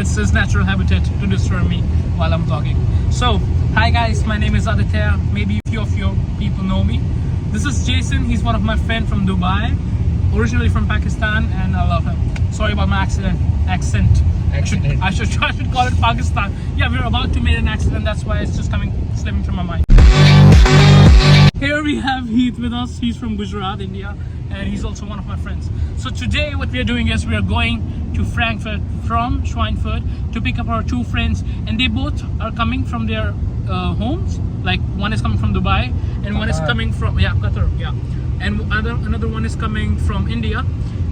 it's his natural habitat to disturb me while I'm vlogging. So, hi guys, my name is Aditya. Maybe a few of your people know me. This is Jason. He's one of my friends from Dubai, originally from Pakistan, and I love him. Sorry about my accent. I should call it Pakistan. Yeah, we're about to make an accident. That's why it's just slipping through my mind. Here we have Heath with us. He's from Gujarat, India, and he's also one of my friends. So today what we are doing is we are going to Frankfurt from Frankfurt to pick up our two friends, and they both are coming from their homes. Like one is coming from Dubai and one is coming from Qatar, and another one is coming from India,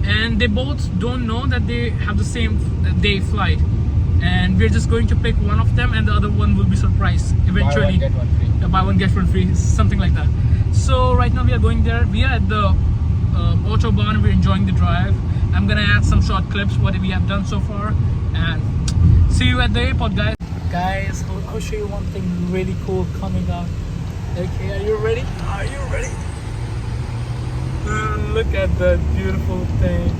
and they both don't know that they have the same day flight, and we're just going to pick one of them and the other one will be surprised eventually. Buy one get one free, something like that. So right now we are going there. We are at the AUTOBAHN. We're enjoying the drive. I'm gonna add some short clips what we have done so far, and see you at the airport, guys. I'll show you one thing really cool coming up. Okay, are you ready? Are you ready? Look at that beautiful thing.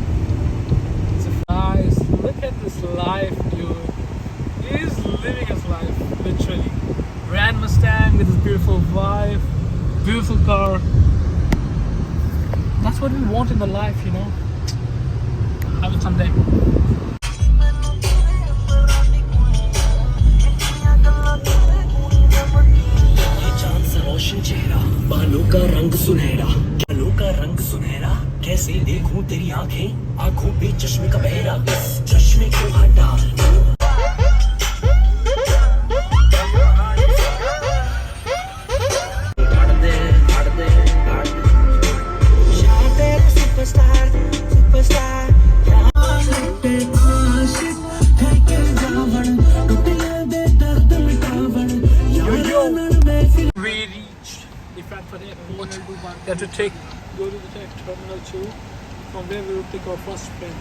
Guys, look at this life, dude. He is living his life, literally. Red Mustang with his beautiful wife, beautiful car. That's what we want in the life, you know. Have it someday. बालों का रंग सुनहरा कैसे देखूं तेरी आंखों पे चश्मे का बहरा इस चश्मे को हटा Frankfurt airport. We have to go to the terminal 2. From there we will pick our first friend.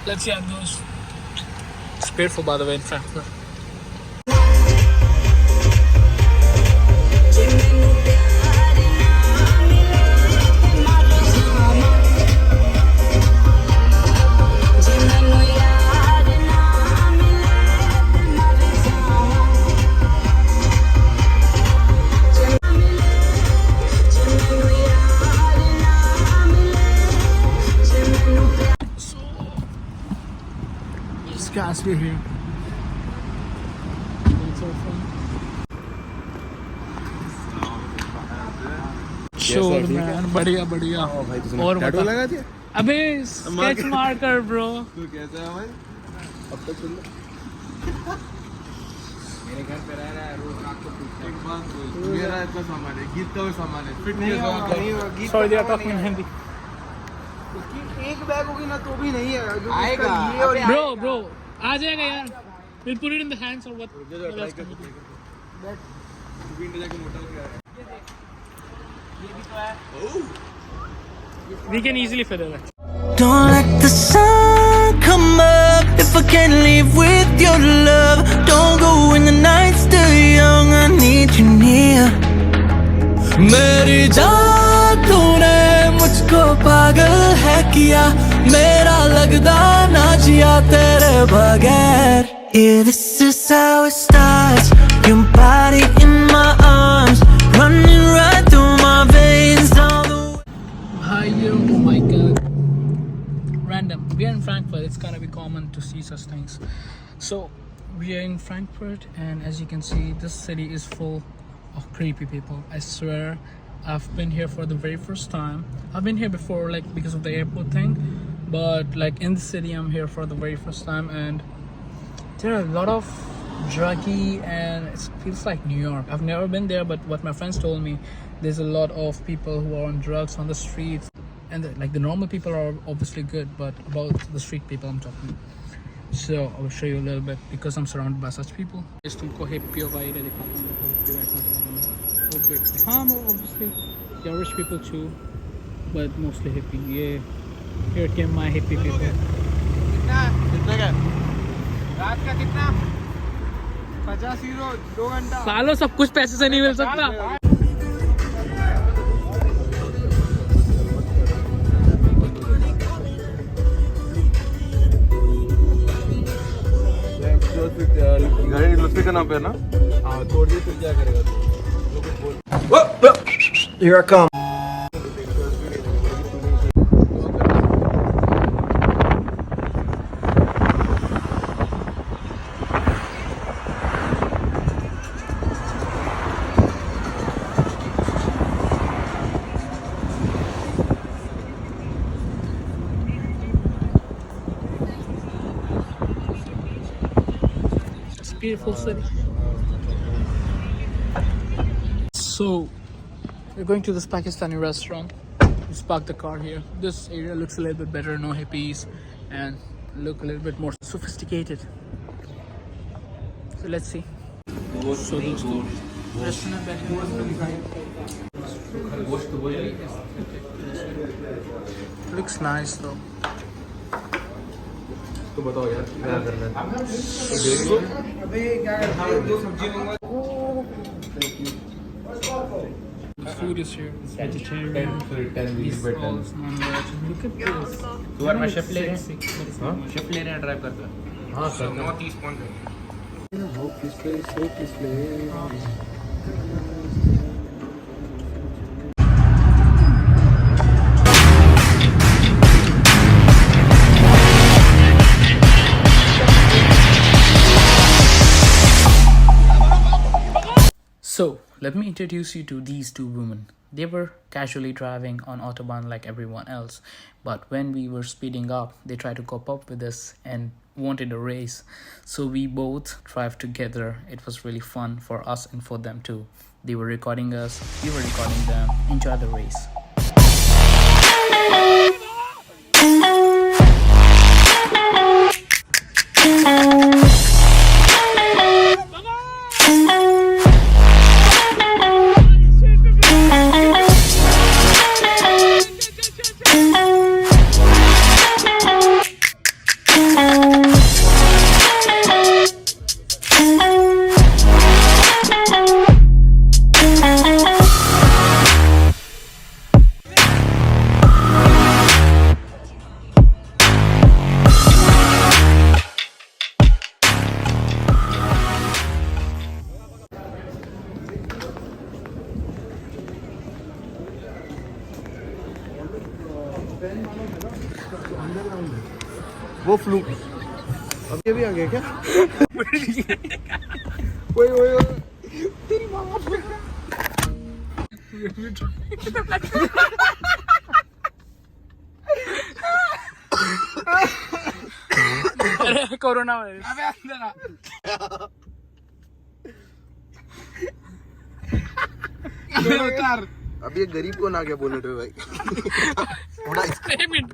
Let's see how it goes. It's beautiful, by the way, in Frankfurt. Guys, we're here. Sure, man. बढ़िया. और tattoo लगा दिया? अबे sketch marker, bro. तू कैसा है भाई? अब तक सुन ले. मेरे घर पे रह रहा है रोज रात को एक बात बोल. मेरा इतना सामान है, गीत का भी सामान है, फिटनेस का. Sorry, they are talking in Hindi. उसकी एक बैग होगी ना तो भी नहीं है. आएगा. Bro. आ जाएगा यार. We'll put it in the hands or what? We can easily fit it. Don't let the sun come up if I can't live with your love. Don't go when the night's still young. I need you near. मेरी जान तूने मुझको पागल है किया. मेरा लगदा ना जिया तेरे बगैर. Yeah, this is how it starts. Your body in my arms, running right through my veins. All the Hi, oh my god. Random. We are in Frankfurt. It's gonna be common to see such things. So we are in Frankfurt, and as you can see, this city is full of creepy people. I swear, I've been here for the very first time. I've been here before, like because of the airport thing, but like in the city I'm here for the very first time, and there are a lot of druggy, and it feels like New York. I've never been there, but what my friends told me, there's a lot of people who are on drugs on the streets, and like the normal people are obviously good, but about the street people I'm talking. So I will show you a little bit because I'm surrounded by such people. Is तुमको hippie vibe हाँ, obviously there are rich people too, but mostly hippie. Yeah, here came my hippie people. कितना का? रात का कितना? 50 euro 2 घंटा. सालों सब कुछ पैसे से नहीं मिल सकता. इसका नाम पे ना हाँ तोड़ दे तो क्या करेगा तू Here I come. It's a beautiful city. So we're going to this Pakistani restaurant. Let's park the car here. This area looks a little bit better, no hippies, and look a little bit more sophisticated. So let's see. So the restaurant back here looks nice though. तो बताओ यार क्या करना है अबे क्या करना है दो सब्जी मंगवा Food is here. It's vegetarian. 10 It's all non-veg. Look at this. तू और मैं शिफ्ट ले रहे Sexy. हैं शिफ्ट ले रहे हैं ड्राइव करते हैं हाँ सर 9:30 पहुंच गए So, let me introduce you to these two women. They were casually driving on Autobahn like everyone else, but when we were speeding up, they tried to cope up with us and wanted a race. So we both drive together. It was really fun for us and for them too. They were recording us, we were recording them. Enjoy the race. वो fluke अब ये भी आ गया क्या ओए ओए ओए तेरी माँ अरे कोरोना वायरस अबे अंदर आ अबे उतार अब ये गरीब को ना क्या बोले थे भाई थोड़ा एक minute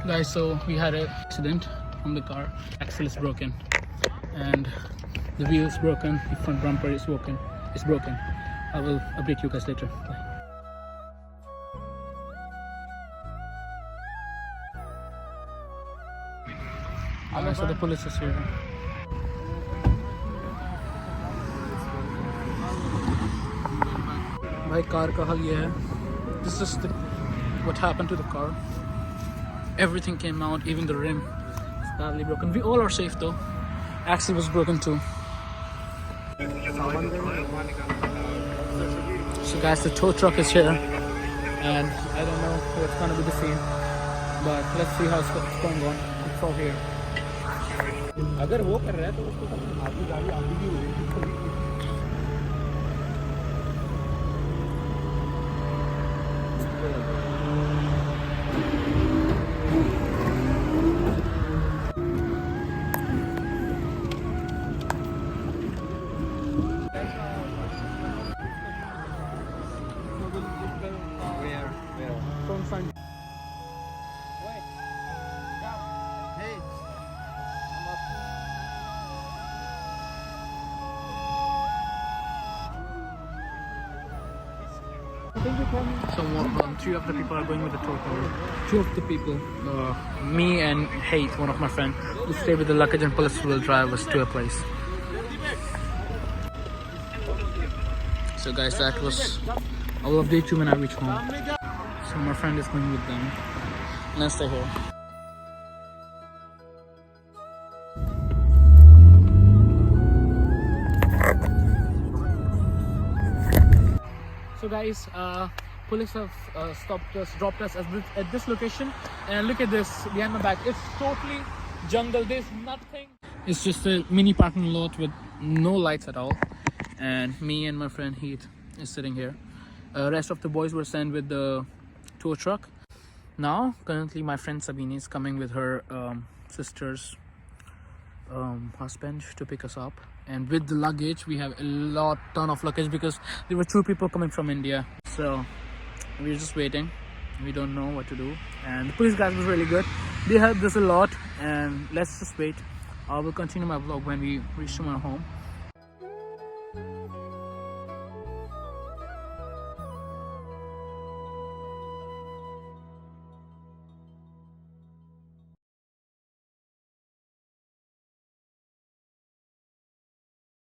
Guys, so we had an accident on the car. Axle is broken and the wheel is broken. The front bumper is broken. I will update you guys later. Bye. So the police is here. भाई car का हाल ये है. This is what happened to the car. Everything came out, even the rim is badly broken. We all are safe though. Axle was broken too. So guys, the tow truck is here, and I don't know what's gonna be the scene, but let's see how it's going on. It's all here. अगर वो कर रहा है तो उसको आपकी गाड़ी आती भी होगी So three of the people are going with the tow car. Two of the people, me and Hate, one of my friends, will stay with the luggage and police will drive us to a place. So guys, that was I will update you when I reach home. So my friend is going with them. Let's stay here. So guys, police have dropped us at this location, and look at this behind my back. It's totally jungle. There's nothing. It's just a mini parking lot with no lights at all. And me and my friend Heath is sitting here. Rest of the boys were sent with the tow truck. Now, currently, my friend Sabine is coming with her sister's husband to pick us up. And with the luggage, we have a ton of luggage because there were 2 people coming from India. So we're just waiting. We don't know what to do. And the police guys was really good. They helped us a lot. And let's just wait. I will continue my vlog when we reach to my home.